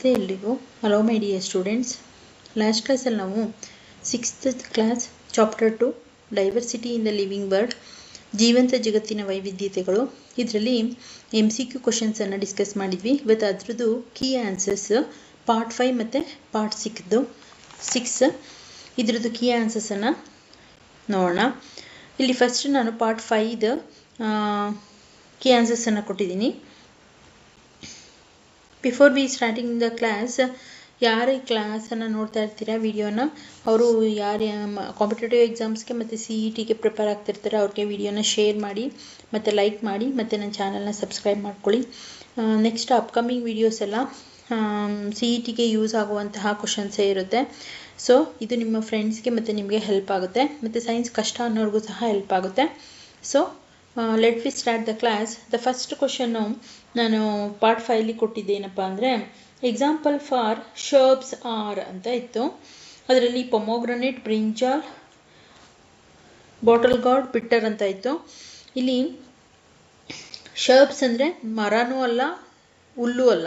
ನಮಸ್ತೆ ಎಲ್ರಿಗೂ. Hello my dear students. Last ಕ್ಲಾಸಲ್ಲಿ ನಾವು 6th class chapter 2 diversity in the living world, ಜೀವಂತ ಜಗತ್ತಿನ ವೈವಿಧ್ಯತೆಗಳು, ಇದರಲ್ಲಿ MCQ ಕ್ವಶನ್ಸನ್ನು ಡಿಸ್ಕಸ್ ಮಾಡಿದ್ವಿ. ಇವತ್ತು ಅದರದ್ದು ಕೀ ಆನ್ಸರ್ಸ್ ಪಾರ್ಟ್ 5 ಮತ್ತು ಪಾರ್ಟ್ 6 ಇದರದ್ದು ಕೀ ಆನ್ಸರ್ಸನ್ನು ನೋಡೋಣ. ಇಲ್ಲಿ ಫಸ್ಟ್ ನಾನು ಪಾರ್ಟ್ 5 ಕೀ ಆನ್ಸರ್ಸನ್ನು ಕೊಟ್ಟಿದ್ದೀನಿ. Before we starting the class, ಯಾರು ಈ ಕ್ಲಾಸನ್ನು ನೋಡ್ತಾ ಇರ್ತೀರಾ ವಿಡಿಯೋನ, ಅವರು ಯಾರು ಕಾಂಪಿಟೇಟಿವ್ ಎಕ್ಸಾಮ್ಸ್ಗೆ ಮತ್ತು CETಗೆ ಪ್ರಿಪೇರ್ ಆಗ್ತಿರ್ತಾರೆ ಅವ್ರಿಗೆ ವಿಡಿಯೋನ ಶೇರ್ ಮಾಡಿ ಮತ್ತು ಲೈಕ್ ಮಾಡಿ ಮತ್ತು ನನ್ನ ಚಾನಲ್ನ ಸಬ್ಸ್ಕ್ರೈಬ್ ಮಾಡ್ಕೊಳ್ಳಿ. ನೆಕ್ಸ್ಟ್ ಅಪ್ಕಮಿಂಗ್ ವಿಡಿಯೋಸ್ ಎಲ್ಲ CETಗೆ ಯೂಸ್ ಆಗುವಂತಹ ಕ್ವಶನ್ಸೇ ಇರುತ್ತೆ. ಸೊ ಇದು ನಿಮ್ಮ ಫ್ರೆಂಡ್ಸ್ಗೆ ಮತ್ತು ನಿಮಗೆ ಹೆಲ್ಪ್ ಆಗುತ್ತೆ, ಮತ್ತು ಸೈನ್ಸ್ ಕಷ್ಟ ಅನ್ನೋರಿಗೂ ಸಹ ಹೆಲ್ಪ್ ಆಗುತ್ತೆ. So let we start the class. The first question ನಾನು ಪಾರ್ಟ್ 5 ಕೊಟ್ಟಿದ್ದೇನಪ್ಪ ಅಂದರೆ, ಎಕ್ಸಾಂಪಲ್ ಫಾರ್ ಶರ್ಬ್ಸ್ ಆರ್ ಅಂತ ಇತ್ತು. ಅದರಲ್ಲಿ ಪೊಮೊಗ್ರನೇಟ್, ಬ್ರಿಂಜಾಲ್, ಬಾಟಲ್ ಗಾರ್ಡ್, ಬಿಟ್ಟರ್ ಅಂತ ಇತ್ತು. ಇಲ್ಲಿ ಶರ್ಬ್ಸ್ ಅಂದರೆ ಮರನೂ ಅಲ್ಲ ಹುಲ್ಲು ಅಲ್ಲ,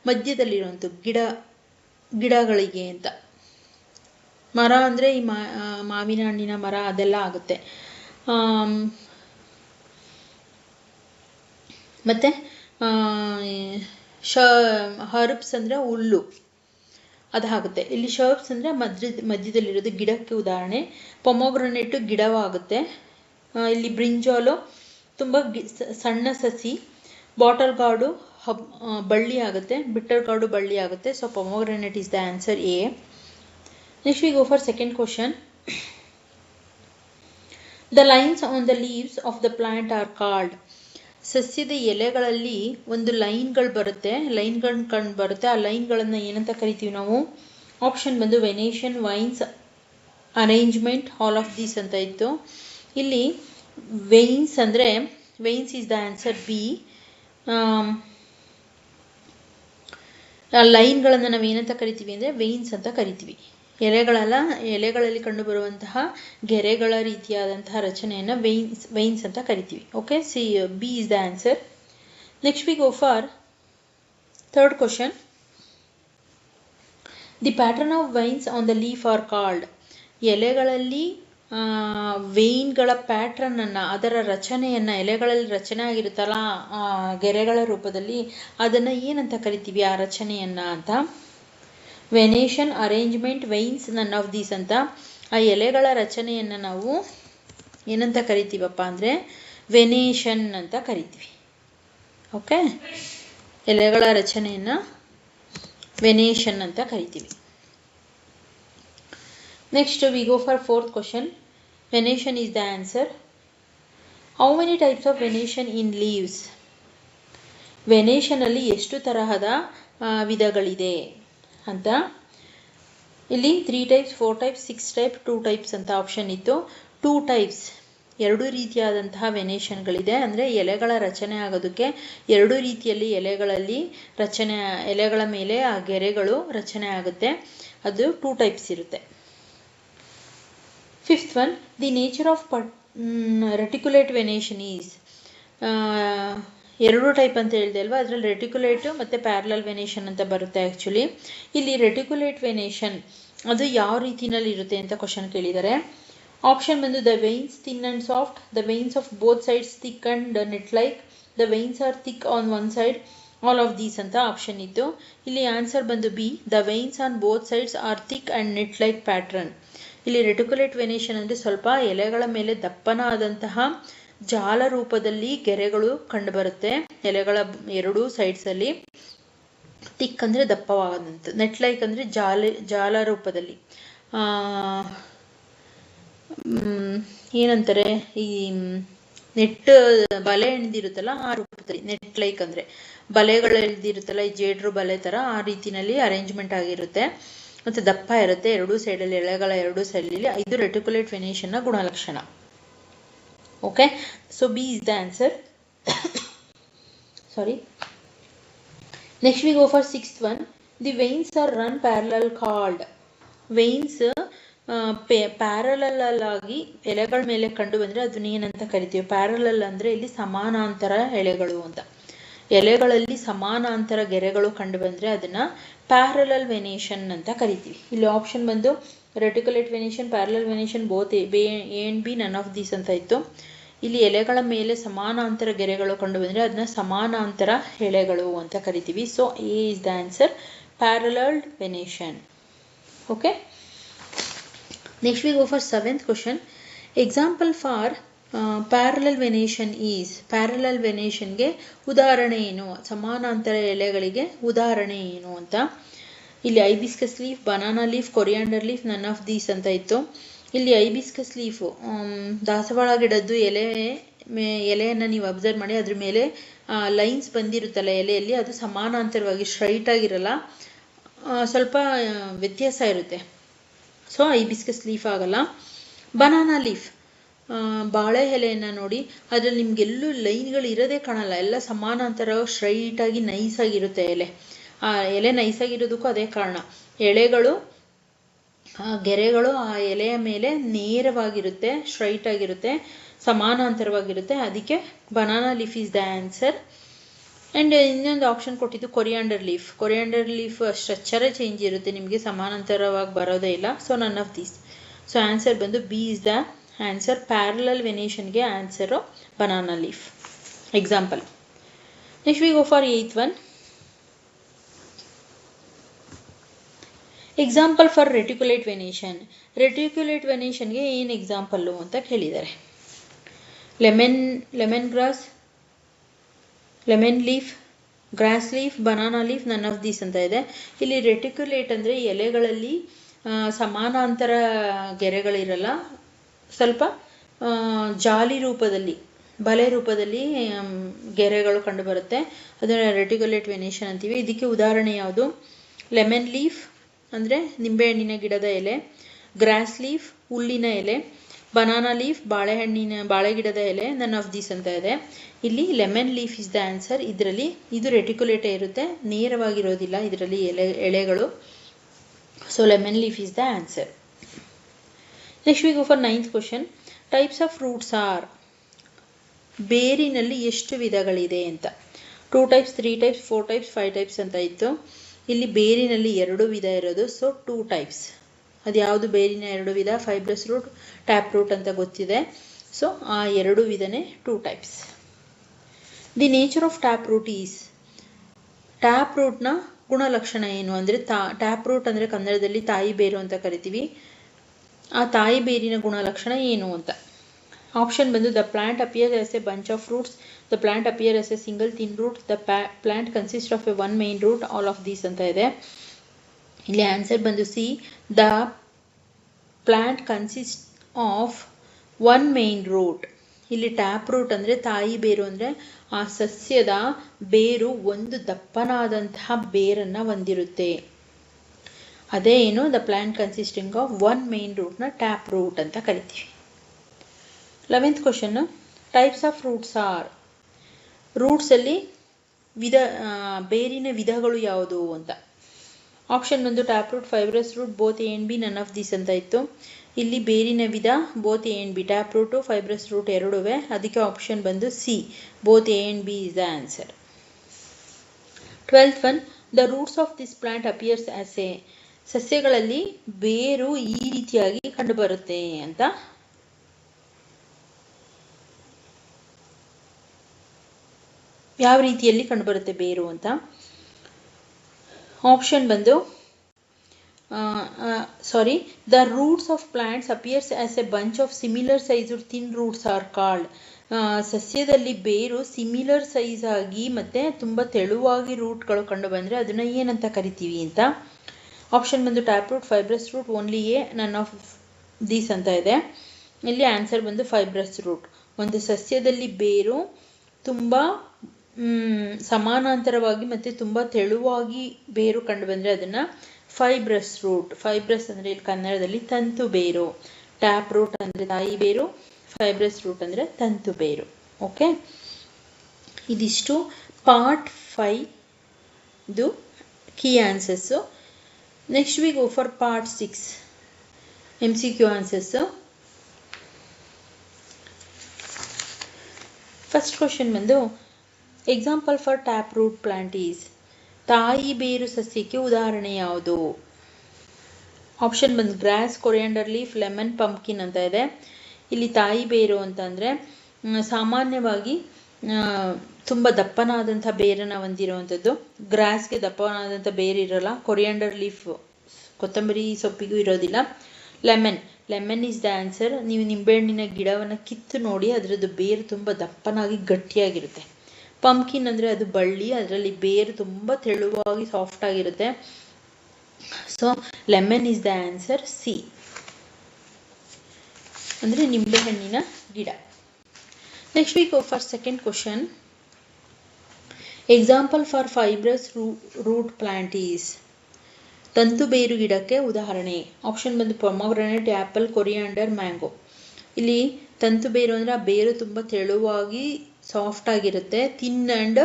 ಮಧ್ಯದಲ್ಲಿರುವಂಥ ಗಿಡಗಳಿಗೆ ಅಂತ. ಮರ ಅಂದರೆ ಈ ಮಾವಿನ ಹಣ್ಣಿನ ಮರ ಅದೆಲ್ಲ ಆಗುತ್ತೆ. ಮತ್ತು ಹರ್ಬ್ಸ್ ಅಂದರೆ ಹುಲ್ಲು ಅದಾಗುತ್ತೆ. ಇಲ್ಲಿ ಶರ್ಬ್ಸ್ ಅಂದರೆ ಮಧ್ಯದಲ್ಲಿರೋದು ಗಿಡಕ್ಕೆ ಉದಾಹರಣೆ. ಪೊಮೊಗ್ರನೇಟು ಗಿಡವಾಗುತ್ತೆ. ಇಲ್ಲಿ ಬ್ರಿಂಜಾಲು ತುಂಬ ಸಣ್ಣ ಸಸಿ. ಬಾಟಲ್ ಗಾರ್ಡು ಬಳ್ಳಿ ಆಗುತ್ತೆ. ಬಿಟ್ಟರ್ ಗಾರ್ಡು ಬಳ್ಳಿ ಆಗುತ್ತೆ. So ಪೊಮೊಗ್ರನೇಟ್ is the answer A. Next we go for second question. The lines on the leaves of the plant are called. ಸಸ್ಯದ ಎಲೆಗಳಲ್ಲಿ ಒಂದು ಲೈನ್ಗಳು ಬರುತ್ತೆ, ಲೈನ್ಗಳು ಕಂಡು ಬರುತ್ತೆ. ಆ ಲೈನ್ಗಳನ್ನು ಏನಂತ ಕರಿತೀವಿ ನಾವು? ಆಪ್ಷನ್ ಬಂದು venation, veins, arrangement, all of these ಅಂತ ಇತ್ತು. ಇಲ್ಲಿ ವೆಯಿನ್ಸ್ ಅಂದರೆ veins is the answer B. ಆ ಲೈನ್ಗಳನ್ನು ನಾವು ಏನಂತ ಕರಿತೀವಿ ಅಂದರೆ ವೆಯಿನ್ಸ್ ಅಂತ ಕರಿತೀವಿ. ಎಲೆಗಳಲ್ಲಿ ಕಂಡುಬರುವಂತಹ ಗೆರೆಗಳ ರೀತಿಯಾದಂತಹ ರಚನೆಯನ್ನು ವೆಯಿನ್ಸ್ ಅಂತ ಕರಿತೀವಿ. Okay, B is the answer. Next we go for third question. The pattern of veins on the leaf are called. ಎಲೆಗಳಲ್ಲಿ ವೆಯಿನ್ಗಳ ಪ್ಯಾಟ್ರನನ್ನು, ಅದರ ರಚನೆಯನ್ನು, ಎಲೆಗಳಲ್ಲಿ ರಚನೆ ಆಗಿರುತ್ತಲ್ಲ ಗೆರೆಗಳ ರೂಪದಲ್ಲಿ, ಅದನ್ನು ಏನಂತ ಕರಿತೀವಿ ಆ ರಚನೆಯನ್ನು ಅಂತ? ವೆನೇಷನ್, ಅರೇಂಜ್ಮೆಂಟ್, ವೆಯಿನ್ಸ್, ನನ್ ಆಫ್ ದೀಸ್ ಅಂತ. ಆ ಎಲೆಗಳ ರಚನೆಯನ್ನು ನಾವು ಏನಂತ ಕರಿತೀವಪ್ಪ ಅಂದರೆ ವೆನೇಷನ್ ಅಂತ ಕರಿತೀವಿ. ಓಕೆ, ಎಲೆಗಳ ರಚನೆಯನ್ನು ವೆನೇಷನ್ ಅಂತ ಕರಿತೀವಿ. Next we go for fourth question. Venation is the answer. How many types of venation in leaves? ವೆನೇಷನಲ್ಲಿ ಎಷ್ಟು ತರಹದ ವಿಧಗಳಿದೆ ಅಂತ. ಇಲ್ಲಿ 3 ಟೈಪ್ಸ್, 4 ಟೈಪ್ಸ್, 6 ಟೈಪ್, 2 ಟೈಪ್ಸ್ ಅಂತ ಆಪ್ಷನ್ ಇತ್ತು. 2 ಟೈಪ್ಸ್, 2 ರೀತಿಯಾದಂತಹ ವೆನೇಷನ್ಗಳಿದೆ. ಅಂದರೆ ಎಲೆಗಳ ರಚನೆ ಆಗೋದಕ್ಕೆ 2 ರೀತಿಯಲ್ಲಿ ಎಲೆಗಳ ಮೇಲೆ ಆ ಗೆರೆಗಳು ರಚನೆ ಆಗುತ್ತೆ. ಅದು 2 ಟೈಪ್ಸ್ ಇರುತ್ತೆ. Fifth one, the nature of reticulate venation is. 2 type ಅಂತ ಹೇಳಿದೆ ಅಲ್ವಾ, ಅದರಲ್ಲಿ ರೆಟಿಕ್ಯುಲೇಟ್ ಮತ್ತು ಪ್ಯಾರಲಲ್ ವೆನೇಷನ್ ಅಂತ ಬರುತ್ತೆ. ಆ್ಯಕ್ಚುಲಿ ಇಲ್ಲಿ ರೆಟಿಕ್ಯುಲೇಟ್ ವೆನೇಷನ್ ಅದು ಯಾವ ರೀತಿಯಲ್ಲಿ ಇರುತ್ತೆ ಅಂತ ಕ್ವಶನ್ ಕೇಳಿದ್ದಾರೆ. ಆಪ್ಷನ್ ಬಂದು the veins thin and soft, the veins of both sides thick and net like, the veins are thick on one side, all of these ಅಂತ ಆಪ್ಷನ್ ಇತ್ತು. ಇಲ್ಲಿ ಆನ್ಸರ್ ಬಂದು B, the veins on both sides are thick and net like pattern. ಇಲ್ಲಿ reticulate venation ಅಂದರೆ ಸ್ವಲ್ಪ ಎಲೆಗಳ ಮೇಲೆ ದಪ್ಪನಾದಂತಹ ಜಾಲ ರೂಪದಲ್ಲಿ ಗೆರೆಗಳು ಕಂಡುಬರುತ್ತೆ ಎಲೆಗಳ 2 ಸೈಡ್ಸಲ್ಲಿ. ಥಿಕ್ ಅಂದರೆ ದಪ್ಪವಾದಂಥ, ನೆಟ್ ಲೈಕ್ ಅಂದರೆ ಜಾಲ ರೂಪದಲ್ಲಿ. ಏನಂತಾರೆ, ಈ ನೆಟ್ ಬಲೆ ಎಳೆದಿರುತ್ತಲ್ಲ ಆ ರೂಪದಲ್ಲಿ. ನೆಟ್ ಲೈಕ್ ಅಂದರೆ ಬಲೆಗಳು ಎಳೆದಿರುತ್ತಲ್ಲ, ಈ ಜೇಡ್ರು ಬಲೆ ಥರ ಆ ರೀತಿಯಲ್ಲಿ ಅರೇಂಜ್ಮೆಂಟ್ ಆಗಿರುತ್ತೆ ಮತ್ತು ದಪ್ಪ ಇರುತ್ತೆ 2 ಸೈಡಲ್ಲಿ, ಎಲೆಗಳ 2 ಸೈಡಲ್ಲಿ. ಇದು ರೆಟಿಕ್ಯುಲೇಟ್ ವೆನೇಷನ್ನ ಗುಣಲಕ್ಷಣ. Okay, so B is the answer. Sorry. Next we go for 6th one. The veins are run parallel called. veins parallel ಆಗಿ ಎಲೆಗಳ ಮೇಲೆ ಕಂಡು ಬಂದರೆ ಅದನ್ನ ಏನಂತ ಕರಿತೀವಿ? ಪ್ಯಾರಲಲ್ ಅಂದರೆ ಇಲ್ಲಿ ಸಮಾನಾಂತರ ಎಳೆಗಳು ಅಂತ. ಎಲೆಗಳಲ್ಲಿ ಸಮಾನಾಂತರ ಗೆರೆಗಳು ಕಂಡು ಬಂದರೆ ಅದನ್ನು ಪ್ಯಾರಲಲ್ ವೆನೇಷನ್ ಅಂತ ಕರಿತೀವಿ. ಇಲ್ಲಿ ಆಪ್ಷನ್ ಬಂದು reticulate venation, parallel venation, both A and B, none of these ಅಂತ ಇತ್ತು. ಇಲ್ಲಿ ಎಲೆಗಳ ಮೇಲೆ ಸಮಾನಾಂತರ ಗೆರೆಗಳು ಕಂಡು ಬಂದರೆ ಅದನ್ನ ಸಮಾನಾಂತರ ಎಲೆಗಳು ಅಂತ ಕರಿತೀವಿ. So A is the answer, parallel venation. Okay, next we go for 7th question. Example for parallel venation is. Parallel ವೆನೇಷನ್ಗೆ ಉದಾಹರಣೆ ಏನು, ಸಮಾನಾಂತರ ಎಲೆಗಳಿಗೆ ಉದಾಹರಣೆ ಏನು ಅಂತ. ಇಲ್ಲಿ hibiscus leaf, banana leaf, coriander leaf, none of these ಅಂತ ಇತ್ತು. ಇಲ್ಲಿ ಐಬಿಸ್ಕಸ್ ಲೀಫು ದಾಸವಾಳ ಗಿಡದ್ದು ಎಲೆಯನ್ನು ನೀವು ಅಬ್ಸರ್ವ್ ಮಾಡಿ, ಅದ್ರ ಮೇಲೆ ಲೈನ್ಸ್ ಬಂದಿರುತ್ತಲ್ಲ ಎಲೆಯಲ್ಲಿ, ಅದು ಸಮಾನಾಂತರವಾಗಿ ಸ್ಟ್ರೈಟ್ ಆಗಿರಲ್ಲ, ಸ್ವಲ್ಪ ವ್ಯತ್ಯಾಸ ಇರುತ್ತೆ. ಸೊ ಐಬಿಸ್ಕಸ್ ಲೀಫ್ ಆಗಲ್ಲ. ಬನಾನಾ ಲೀಫ್, ಬಾಳೆ ಎಲೆಯನ್ನು ನೋಡಿ, ಅದರಲ್ಲಿ ನಿಮಗೆಲ್ಲೂ ಲೈನ್ಗಳು ಇರೋದೇ ಕಾಣಲ್ಲ, ಎಲ್ಲ ಸಮಾನಾಂತರ ಸ್ಟ್ರೈಟಾಗಿ ನೈಸಾಗಿರುತ್ತೆ ಎಲೆ. ಆ ಎಲೆ ನೈಸಾಗಿರೋದಕ್ಕೂ ಅದೇ ಕಾರಣ, ಎಳೆಗಳು ಗೆರೆಗಳು ಆ ಎಲೆಯ ಮೇಲೆ ನೇರವಾಗಿರುತ್ತೆ, ಸ್ಟ್ರೈಟ್ ಆಗಿರುತ್ತೆ, ಸಮಾನಾಂತರವಾಗಿರುತ್ತೆ. ಅದಕ್ಕೆ banana leaf is the answer. And ಇನ್ನೊಂದು ಆಪ್ಷನ್ ಕೊಟ್ಟಿದ್ದು ಕೊರಿಯಾಂಡರ್ ಲೀಫ್. ಕೊರಿಯಾಂಡರ್ ಲೀಫ್ ಸ್ಟ್ರಕ್ಚರೇ ಚೇಂಜ್ ಇರುತ್ತೆ, ನಿಮಗೆ ಸಮಾನಾಂತರವಾಗಿ ಬರೋದೇ ಇಲ್ಲ. So none of these. So answer ಬಂದು B is the answer. Parallel ವೆನೇಷನ್ಗೆ answer banana leaf. Example. Next we go for 8th one. Example for reticulate venation. Reticulate ವೆನೇಷನ್ಗೆ ಏನು ಎಕ್ಸಾಂಪಲ್ಲು ಅಂತ ಕೇಳಿದ್ದಾರೆ. Lemon grass, lemon leaf, grass leaf, banana leaf, none of these ಅಂತ ಇದೆ. ಇಲ್ಲಿ reticulate ಅಂದರೆ ಎಲೆಗಳಲ್ಲಿ ಸಮಾನಾಂತರ ಗೆರೆಗಳಿರಲ್ಲ, ಸ್ವಲ್ಪ ಜಾಲಿ ರೂಪದಲ್ಲಿ, ಬಲೆ ರೂಪದಲ್ಲಿ ಗೆರೆಗಳು ಕಂಡು ಬರುತ್ತೆ. ಅದನ್ನು ರೆಟಿಕ್ಯುಲೇಟ್ ವೆನೇಷನ್ ಅಂತೀವಿ. ಇದಕ್ಕೆ ಉದಾಹರಣೆ ಯಾವುದು? ಲೆಮನ್ ಲೀಫ್ ಅಂದರೆ ನಿಂಬೆಹಣ್ಣಿನ ಗಿಡದ ಎಲೆ, ಗ್ರಾಸ್ ಲೀಫ್ ಹುಲ್ಲಿನ ಎಲೆ, ಬನಾನಾ ಲೀಫ್ ಬಾಳೆ ಗಿಡದ ಎಲೆ, ನನ್ ಆಫ್ ದೀಸ್ ಅಂತ ಇದೆ. ಇಲ್ಲಿ lemon leaf is the answer. ಇದರಲ್ಲಿ ಇದು ರೆಟಿಕ್ಯುಲೇಟೇ ಇರುತ್ತೆ, ನೇರವಾಗಿರೋದಿಲ್ಲ ಇದರಲ್ಲಿ ಎಳೆಗಳು. So lemon leaf is the answer. Next we go for 9th question. Types of fruits are. ಬೇರಿನಲ್ಲಿ ಎಷ್ಟು ವಿಧಗಳಿದೆ ಅಂತ. 2 ಟೈಪ್ಸ್, 3 ಟೈಪ್ಸ್, 4 ಟೈಪ್ಸ್, 5 ಟೈಪ್ಸ್ ಅಂತ ಇತ್ತು. ಇಲ್ಲಿ ಬೇರಿನಲ್ಲಿ 2 ವಿಧ ಇರೋದು, ಸೊ 2 ಟೈಪ್ಸ್. ಅದು ಯಾವುದು ಬೇರಿನ 2 ವಿಧ? ಫೈಬ್ರಸ್ ರೂಟ್, ಟ್ಯಾಪ್ ರೂಟ್ ಅಂತ ಗೊತ್ತಿದೆ. ಸೊ ಆ 2 ವಿಧನೇ 2 types. The nature of tap root is. Tap ರೂಟ್ನ ಗುಣಲಕ್ಷಣ ಏನು ಅಂದರೆ, ಟ್ಯಾಪ್ ರೂಟ್ ಅಂದರೆ ಕನ್ನಡದಲ್ಲಿ ತಾಯಿ ಬೇರು ಅಂತ ಕರಿತೀವಿ. ಆ ತಾಯಿ ಬೇರಿನ ಗುಣಲಕ್ಷಣ ಏನು ಅಂತ. ಆಪ್ಷನ್ ಬಂದು the plant appear as a bunch of fruits, the plant appear as a single thin root, the plant consist of a one main root, all of these ಅಂತ ಇದೆ. ಇಲ್ಲಿ ಆನ್ಸರ್ ಬಂದು C, the plant consist of one main root. ಇಲ್ಲಿ tap root ಅಂದರೆ ತಾಯಿ ಬೇರು ಅಂದರೆ ಆ ಸಸ್ಯದ ಬೇರು ಒಂದು ದಪ್ಪನಾದಂತಹ ಬೇರನ್ನು ಹೊಂದಿರುತ್ತೆ. ಅದೇ ಏನು, the plant consisting of one main ರೂಟ್ನ ಟ್ಯಾಪ್ ರೂಟ್ ಅಂತ ಕರಿತೀವಿ. 11th question. Types of fruits are. ರೂಟ್ಸಲ್ಲಿ ಬೇರಿನ ವಿಧಗಳು ಯಾವುದು ಅಂತ. ಆಪ್ಷನ್ ಬಂದು tap root, fibrous root, both A and B, none of these ಅಂತ ಇತ್ತು. ಇಲ್ಲಿ ಬೇರಿನ ವಿಧ both A and B, tap root fibrous root ಎರಡುವೆ. ಅದಕ್ಕೆ ಆಪ್ಷನ್ ಬಂದು C, both A and B is the answer. 12th one. The roots of this plant appears as A. ಸಸ್ಯಗಳಲ್ಲಿ ಬೇರು ಈ ರೀತಿಯಾಗಿ ಕಂಡುಬರುತ್ತೆ ಅಂತ. ಯಾವ ರೀತಿಯಲ್ಲಿ ಕಂಡುಬರುತ್ತೆ ಬೇರು ಅಂತ. ಆಪ್ಷನ್ ಬಂದು the roots of plants appears as a bunch of similar size thin roots are called. ಸಸ್ಯದಲ್ಲಿ ಬೇರು ಸಿಮಿಲರ್ ಸೈಜ್ ಆಗಿ ಮತ್ತೆ ತುಂಬ ತೆಳುವಾಗಿ ರೂಟ್ಗಳು ಕಂಡು ಬಂದರೆ ಅದನ್ನು ಏನಂತ ಕರಿತೀವಿ ಅಂತ. ಆಪ್ಷನ್ ಬಂದು tap root, fibrous root, only a, none of these ಅಂತ ಇದೆ. ಇಲ್ಲಿ ಆನ್ಸರ್ ಬಂದು ಫೈಬ್ರಸ್ ರೂಟ್. ಒಂದು ಸಸ್ಯದಲ್ಲಿ ಬೇರು ತುಂಬ ಸಮಾನಾಂತರವಾಗಿ ಮತ್ತು ತುಂಬ ತೆಳುವಾಗಿ ಬೇರು ಕಂಡು ಬಂದರೆ ಅದನ್ನು ಫೈಬ್ರಸ್ ರೂಟ್. ಫೈಬ್ರಸ್ ಅಂದರೆ ಇಲ್ಲಿ ಕನ್ನಡದಲ್ಲಿ ತಂತು ಬೇರು. ಟ್ಯಾಪ್ ರೂಟ್ ಅಂದರೆ ತಾಯಿ ಬೇರು, ಫೈಬ್ರಸ್ ರೂಟ್ ಅಂದರೆ ತಂತು ಬೇರು. ಓಕೆ, ಇದಿಷ್ಟು ಪಾರ್ಟ್ 5ದು key answers. Next we go for part 6 MCQ answers. First question ಬಂದು example for tap root plant is, ತಾಯಿ ಬೇರು ಸಸ್ಯಕ್ಕೆ ಉದಾಹರಣೆ ಯಾವುದು? ಆಪ್ಷನ್ ಬಂದು grass, coriander leaf, lemon, pumpkin ಅಂತ ಇದೆ. ಇಲ್ಲಿ ತಾಯಿ ಬೇರು ಅಂತಂದರೆ ಸಾಮಾನ್ಯವಾಗಿ ತುಂಬ ದಪ್ಪನಾದಂಥ ಬೇರನ್ನು ಹೊಂದಿರುವಂಥದ್ದು. ಗ್ರಾಸ್ಗೆ ದಪ್ಪನಾದಂಥ ಬೇರು ಇರೋಲ್ಲ. ಕೊರಿಯಾಂಡರ್ ಲೀಫ್, ಕೊತ್ತಂಬರಿ ಸೊಪ್ಪಿಗೂ ಇರೋದಿಲ್ಲ. Lemon is the answer. ನೀವು ನಿಂಬೆಹಣ್ಣಿನ ಗಿಡವನ್ನು ಕಿತ್ತು ನೋಡಿ, ಅದರದ್ದು ಬೇರು ತುಂಬ ದಪ್ಪನಾಗಿ ಗಟ್ಟಿಯಾಗಿರುತ್ತೆ. ಪಂಪ್ಕಿನ್ ಅಂದರೆ ಅದು ಬಳ್ಳಿ, ಅದರಲ್ಲಿ ಬೇರು ತುಂಬ ತೆಳುವಾಗಿ ಸಾಫ್ಟ್ ಆಗಿರುತ್ತೆ. So lemon is the answer, C ಅಂದರೆ ನಿಂಬೆಹಣ್ಣಿನ ಗಿಡ. Next we go for second question. Example for fibrous root plant is, ತಂತು ಬೇರು ಗಿಡಕ್ಕೆ ಉದಾಹರಣೆ. ಆಪ್ಷನ್ ಬಂದು ಪೊಮೊಗ್ರಾನೇಟ್, ಆ್ಯಪಲ್, ಕೊರಿಯಾಂಡರ್, ಮ್ಯಾಂಗೋ. ಇಲ್ಲಿ ತಂತು ಬೇರು ಅಂದರೆ ಆ ಬೇರು ತುಂಬ ತೆಳುವಾಗಿ ಸಾಫ್ಟ್ ಆಗಿರುತ್ತೆ. ಥಿನ್ ಆ್ಯಂಡ್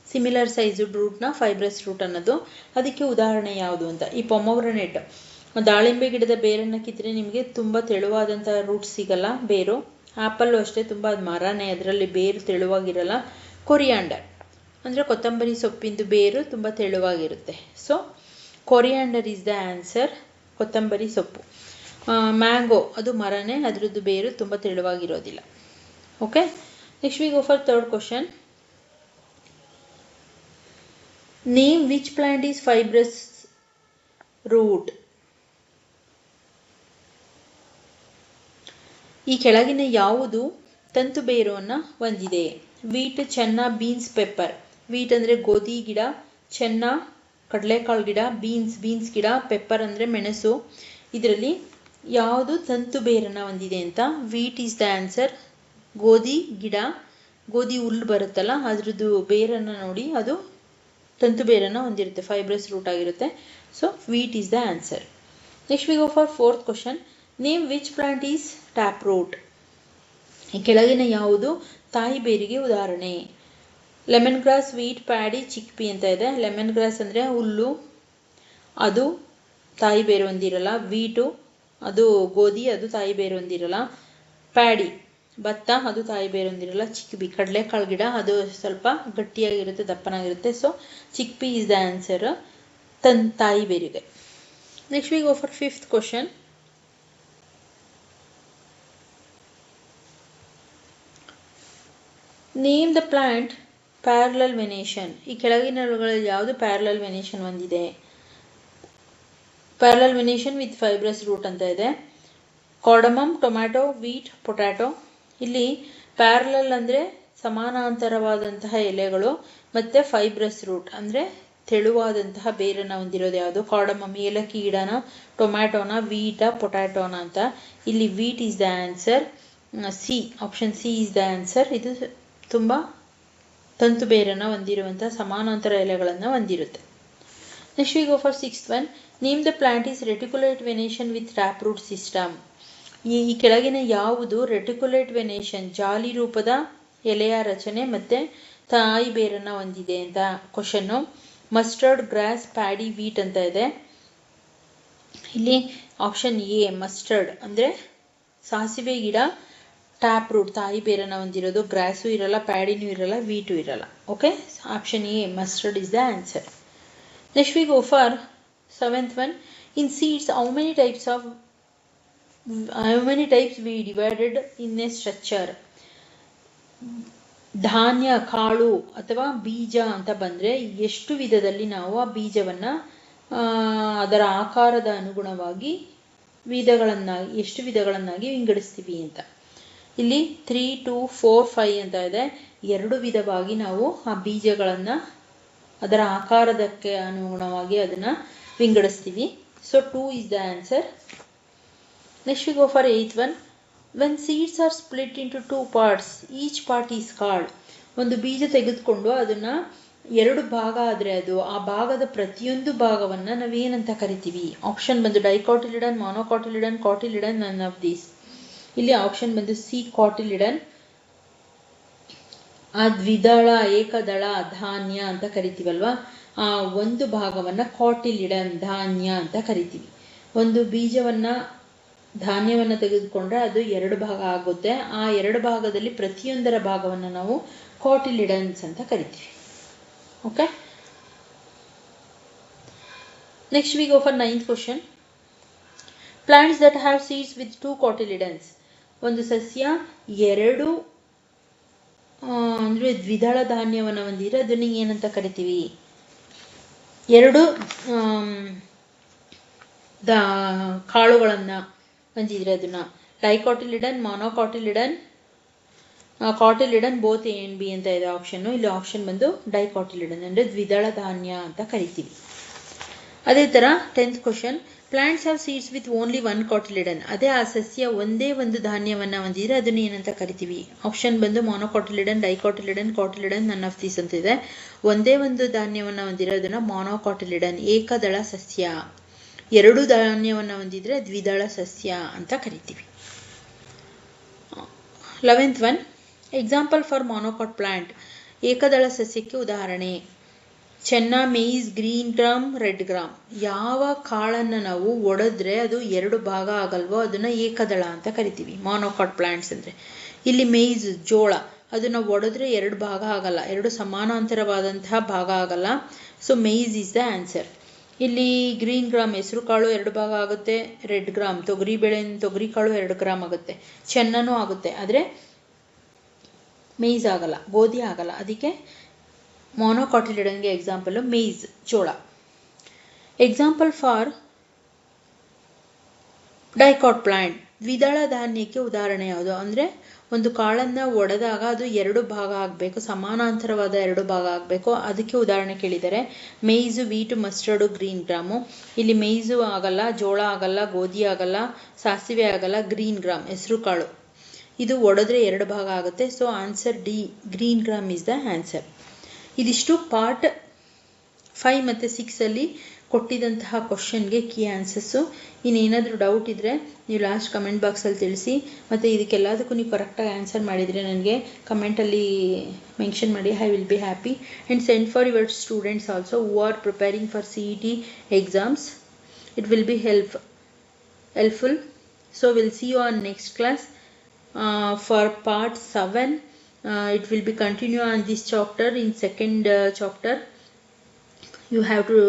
ಸಿಮಿಲರ್ ಸೈಜ್ ರೂಟ್ನ ಫೈಬ್ರಸ್ ರೂಟ್ ಅನ್ನೋದು. ಅದಕ್ಕೆ ಉದಾಹರಣೆ ಯಾವುದು ಅಂತ. ಈ ಪೊಮೊಗ್ರಾನೇಟ್, ದಾಳಿಂಬೆ ಗಿಡದ ಬೇರನ್ನು ಕಿತ್ತರೆ ನಿಮಗೆ ತುಂಬ ತೆಳುವಾದಂಥ ರೂಟ್ ಸಿಗಲ್ಲ, ಬೇರು. ಆ್ಯಪಲ್ಲು ಅಷ್ಟೇ, ತುಂಬ ಅದು ಮರನೇ, ಅದರಲ್ಲಿ ಬೇರು ತೆಳುವಾಗಿರಲ್ಲ. ಕೊರಿಯಾಂಡರ್ ಅಂದರೆ ಕೊತ್ತಂಬರಿ ಸೊಪ್ಪಿಂದು ಬೇರು ತುಂಬ ತೆಳುವಾಗಿರುತ್ತೆ. So coriander is the answer, ಕೊತ್ತಂಬರಿ ಸೊಪ್ಪು. ಮ್ಯಾಂಗೋ ಅದು ಮರನೇ, ಅದರದ್ದು ಬೇರು ತುಂಬ ತೆಳುವಾಗಿರೋದಿಲ್ಲ. Okay, next we go for third question. Name which plant is fibrous root. ಈ ಕೆಳಗಿನ ಯಾವುದು ತಂತು ಬೇರುವನ್ನು ಹೊಂದಿದೆ? ವೀಟ್, ಚೆನ್ನ, ಬೀನ್ಸ್, ಪೆಪ್ಪರ್. ವೀಟ್ ಅಂದರೆ ಗೋಧಿ ಗಿಡ, ಚೆನ್ನ ಕಡಲೆಕಾಳು ಗಿಡ, ಬೀನ್ಸ್ ಗಿಡ, ಪೆಪ್ಪರ್ ಅಂದರೆ ಮೆಣಸು. ಇದರಲ್ಲಿ ಯಾವುದು ತಂತು ಬೇರನ್ನು ಹೊಂದಿದೆ ಅಂತ. Wheat is the answer. ಗೋಧಿ ಗಿಡ, ಗೋಧಿ ಹುಲ್ಲು ಬರುತ್ತಲ್ಲ, ಅದರದ್ದು ಬೇರನ್ನು ನೋಡಿ, ಅದು ತಂತು ಬೇರನ್ನು ಹೊಂದಿರುತ್ತೆ, ಫೈಬ್ರಸ್ ರೂಟ್ ಆಗಿರುತ್ತೆ. So wheat is the answer. Next we go for fourth question. Name which plant is tap root. ಈ ಕೆಳಗಿನ ಯಾವುದು ತಾಯಿ ಬೇರಿಗೆ ಉದಾಹರಣೆ? Lemon grass, wheat, paddy, chickpea ಅಂತ ಇದೆ. ಲೆಮನ್ ಗ್ರಾಸ್ ಅಂದರೆ ಹುಲ್ಲು, ಅದು ತಾಯಿ ಬೇರು ಹೊಂದಿರಲ್ಲ. ವೀಟು ಅದು ಗೋಧಿ, ಅದು ತಾಯಿ ಬೇರು ಹೊಂದಿರಲ್ಲ. ಪ್ಯಾಡಿ ಭತ್ತ, ಅದು ತಾಯಿ ಬೇರು ಹೊಂದಿರಲ್ಲ. ಚಿಕ್ಪಿ ಕಡಲೆಕಾಳು ಗಿಡ, ಅದು ಸ್ವಲ್ಪ ಗಟ್ಟಿಯಾಗಿರುತ್ತೆ, ದಪ್ಪನಾಗಿರುತ್ತೆ. So chickpea is the answer, ತಾಯಿ ಬೇರಿಗೆ. Next we go for fifth question. Name the plant parallel venation. ಈ ಕೆಳಗಿನವುಗಳಲ್ಲಿ ಯಾವುದು ಪ್ಯಾರಲಲ್ ವೆನೇಷನ್ ಹೊಂದಿದೆ? Parallel venation with fibrous root ಅಂತ ಇದೆ. Cardamom, tomato, wheat, potato. ಇಲ್ಲಿ ಪ್ಯಾರಲಲ್ ಅಂದರೆ ಸಮಾನಾಂತರವಾದಂತಹ ಎಲೆಗಳು, ಮತ್ತು ಫೈಬ್ರಸ್ ರೂಟ್ ಅಂದರೆ ತೆಳುವಾದಂತಹ ಬೇರನ್ನು ಹೊಂದಿರೋದು ಯಾವುದು? ಕಾರ್ಡಮಮ್ ಏಲಕ್ಕಿ ಗಿಡನ, ಟೊಮ್ಯಾಟೊನ, ವೀಟ, ಪೊಟ್ಯಾಟೊನ ಅಂತ. ಇಲ್ಲಿ wheat is the answer, C, option C is the answer. ಇದು ತುಂಬ ತಂತು ಬೇರನ್ನು ಹೊಂದಿರುವಂಥ ಸಮಾನಾಂತರ ಎಲೆಗಳನ್ನು ಹೊಂದಿರುತ್ತೆ. Next we go for sixth one. Name the plant is reticulate venation with tap root system. ಈ ಕೆಳಗಿನ ಯಾವುದು ರೆಟಿಕ್ಯುಲೇಟ್ ವೆನೇಷನ್, ಜಾಲಿ ರೂಪದ ಎಲೆಯ ರಚನೆ ಮತ್ತು ತಾಯಿ ಬೇರನ್ನು ಹೊಂದಿದೆ ಅಂತ question. Mustard, grass, paddy, wheat ಅಂತ ಇದೆ. ಇಲ್ಲಿ ಆಪ್ಷನ್ ಎ ಮಸ್ಟರ್ಡ್ ಅಂದರೆ ಸಾಸಿವೆ ಗಿಡ, ಟ್ಯಾಪ್ ರೂಟ್ ತಾಯಿ ಬೇರನ್ನು ಹೊಂದಿರೋದು. ಗ್ರಾಸು ಇರಲ್ಲ, ಪ್ಯಾಡಿನೂ ಇರಲ್ಲ, ವೀಟು ಇರಲ್ಲ. Okay, option A mustard is the answer. Next we go for seventh one. In seeds how many types we divided in a structure. ಧಾನ್ಯ, ಕಾಳು ಅಥವಾ ಬೀಜ ಅಂತ ಬಂದರೆ ಎಷ್ಟು ವಿಧದಲ್ಲಿ ನಾವು ಆ ಬೀಜವನ್ನು ಅದರ ಆಕಾರದ ಅನುಗುಣವಾಗಿ ಎಷ್ಟು ವಿಧಗಳನ್ನಾಗಿ ವಿಂಗಡಿಸ್ತೀವಿ ಅಂತ. ಇಲ್ಲಿ 3, 2, 4, 5 ಅಂತ ಇದೆ. 2 ವಿಧವಾಗಿ ನಾವು ಆ ಬೀಜಗಳನ್ನು ಅದರ ಆಕಾರದಕ್ಕೆ ಅನುಗುಣವಾಗಿ ಅದನ್ನು ವಿಂಗಡಿಸ್ತೀವಿ. So 2 is the answer. Next we go for 8th one. When seeds are split into 2 parts, each part is called. ಒಂದು ಬೀಜ ತೆಗೆದುಕೊಂಡು ಅದನ್ನು 2 ಭಾಗ ಆದರೆ ಅದು ಆ ಭಾಗದ ಪ್ರತಿಯೊಂದು ಭಾಗವನ್ನು ನಾವೇನಂತ ಕರಿತೀವಿ? ಆಪ್ಷನ್ ಬಂದು ಡೈಕಾಟಿಲಿಡನ್, ಮೊನೊಕಾಟಿಲಿಡನ್, ಕಾಟಿಲಿಡನ್, ನನ್ ಆಫ್ ದೀಸ್. ಇಲ್ಲಿ ಆಪ್ಷನ್ ಬಂದು ಸಿ ಕಾಟಿಲಿಡನ್. ಆ ದ್ವಿದಳ, ಏಕದಳ ಧಾನ್ಯ ಅಂತ ಕರಿತೀವಲ್ವಾ, ಆ ಒಂದು ಭಾಗವನ್ನು ಕಾಟಿಲಿಡನ್ ಧಾನ್ಯ ಅಂತ ಕರಿತೀವಿ. ಒಂದು ಬೀಜವನ್ನು ಧಾನ್ಯವನ್ನು ತೆಗೆದುಕೊಂಡ್ರೆ ಅದು 2 ಭಾಗ ಆಗುತ್ತೆ. ಆ 2 ಭಾಗದಲ್ಲಿ ಪ್ರತಿಯೊಂದರ ಭಾಗವನ್ನು ನಾವು ಕಾಟಿಲಿಡನ್ಸ್ ಅಂತ ಕರಿತೀವಿ. Okay, next we go for 9th question. Plants that have seeds with 2 ಕಾಟಿಲಿಡನ್ಸ್. ಒಂದು ಸಸ್ಯ 2 ಅಂದರೆ ದ್ವಿದಳ ಧಾನ್ಯವನ್ನು ಹೊಂದಿದ್ರೆ ಅದನ್ನ ಏನಂತ ಕರಿತೀವಿ? 2 ಕಾಳುಗಳನ್ನು ಹೊಂದಿದ್ರೆ ಅದನ್ನ dicotyledon, monocotyledon, cotyledon, both A and B ಅಂತ ಇದೆ ಆಪ್ಷನ್. ಇಲ್ಲಿ ಆಪ್ಷನ್ ಬಂದು ಡೈಕಾಟಿಲಿಡನ್ ಅಂದರೆ ದ್ವಿದಳ ಧಾನ್ಯ ಅಂತ ಕರಿತೀವಿ. ಅದೇ ಥರ 10th question. Plants have seeds with only 1 cotyledon. ಅದೇ ಆ ಸಸ್ಯ ಒಂದೇ ಒಂದು ಧಾನ್ಯವನ್ನು ಹೊಂದಿದ್ರೆ ಅದನ್ನು ಏನಂತ ಕರಿತೀವಿ? ಆಪ್ಷನ್ ಬಂದು ಮೊನೋಕಾಟಿಲಿಡನ್, ಡೈಕಾಟಿಲಿಡನ್, ಕಾಟಿಲಿಡನ್, ನನ್ ಆಫ್ ದೀಸ್ ಅಂತ ಇದೆ. ಒಂದೇ ಒಂದು ಧಾನ್ಯವನ್ನು ಹೊಂದಿರೋದನ್ನ ಮೊನೋಕಾಟಿಲಿಡನ್, ಏಕದಳ ಸಸ್ಯ. 2 ಧಾನ್ಯವನ್ನು ಹೊಂದಿದ್ರೆ ದ್ವಿದಳ ಸಸ್ಯ ಅಂತ ಕರಿತೀವಿ. 11th one. Example for monocot plant. ಏಕದಳ ಸಸ್ಯಕ್ಕೆ ಉದಾಹರಣೆ ಚೆನ್ನ, maize, green gram, red gram. ಯಾವ ಕಾಳನ್ನು ನಾವು ಒಡೆದ್ರೆ ಅದು 2 ಭಾಗ ಆಗಲ್ವೋ ಅದನ್ನ ಏಕದಳ ಅಂತ ಕರಿತೀವಿ, ಮೊನೋಕಾಟ್ ಪ್ಲಾಂಟ್ಸ್ ಅಂದರೆ. ಇಲ್ಲಿ ಮೇಯ್ಸ್, ಜೋಳ, ಅದನ್ನು ಒಡೆದ್ರೆ 2 ಭಾಗ ಆಗಲ್ಲ, 2 ಸಮಾನಾಂತರವಾದಂತಹ ಭಾಗ ಆಗಲ್ಲ. So maize is the answer. ಇಲ್ಲಿ ಗ್ರೀನ್ ಗ್ರಾಮ್ ಹೆಸರು ಕಾಳು 2 ಭಾಗ ಆಗುತ್ತೆ. ರೆಡ್ ಗ್ರಾಮ್ ತೊಗರಿ ತೊಗರಿ ಕಾಳು 2 ಗ್ರಾಮ್ ಆಗುತ್ತೆ. ಚೆನ್ನನೂ ಆಗುತ್ತೆ, ಆದರೆ ಮೇಯ್ಸ್ ಆಗಲ್ಲ, ಗೋಧಿ ಆಗಲ್ಲ. ಅದಕ್ಕೆ ಮೊನೋಕಾಟಿಲಿಡನ್ಗೆ ಎಕ್ಸಾಂಪಲ್ ಮೇಯ್ಸ್, ಜೋಳ. Example for dicot plant. ದ್ವಿದಳ ಧಾನ್ಯಕ್ಕೆ ಉದಾಹರಣೆ ಯಾವುದು? ಅಂದರೆ ಒಂದು ಕಾಳನ್ನು ಒಡೆದಾಗ ಅದು 2 ಭಾಗ ಆಗಬೇಕು, ಸಮಾನಾಂತರವಾದ 2 ಭಾಗ ಆಗಬೇಕು. ಅದಕ್ಕೆ ಉದಾಹರಣೆ ಕೇಳಿದ್ದಾರೆ. ಮೇಯ್ಸು, ವೀಟು, ಮಸ್ಟರ್ಡು, ಗ್ರೀನ್ ಗ್ರಾಮು. ಇಲ್ಲಿ ಮೇಯ್ಸು ಆಗಲ್ಲ, ಜೋಳ ಆಗಲ್ಲ, ಗೋಧಿ ಆಗಲ್ಲ, ಸಾಸಿವೆ ಆಗಲ್ಲ, ಗ್ರೀನ್ ಗ್ರಾಮ್ ಹೆಸರು ಕಾಳು. ಇದು ಒಡೆದ್ರೆ 2 ಭಾಗ ಆಗುತ್ತೆ. So answer D, green gram is the answer. ಇದಿಷ್ಟು ಪಾರ್ಟ್ 5 ಮತ್ತು 6 ಕೊಟ್ಟಿದ್ದಂತಹ ಕ್ವಶನ್ಗೆ ಕೀ ಆನ್ಸರ್ಸು. ಇನ್ನೇನಾದರೂ ಡೌಟ್ ಇದ್ದರೆ ನೀವು ಲಾಸ್ಟ್ ಕಮೆಂಟ್ ಬಾಕ್ಸಲ್ಲಿ ತಿಳಿಸಿ. ಮತ್ತು ಇದಕ್ಕೆಲ್ಲದಕ್ಕೂ ನೀವು ಕರೆಕ್ಟಾಗಿ ಆನ್ಸರ್ ಮಾಡಿದರೆ ನನಗೆ ಕಮೆಂಟಲ್ಲಿ ಮೆನ್ಷನ್ ಮಾಡಿ. I will be happy. And send for your students also who are preparing for CET exams. It will be helpful. So will see you on next class for part 7. It will be continue on this chapter. In second chapter you have to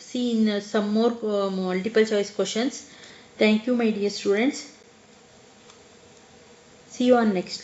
see in some more multiple choice questions. Thank you my dear students. See you on next.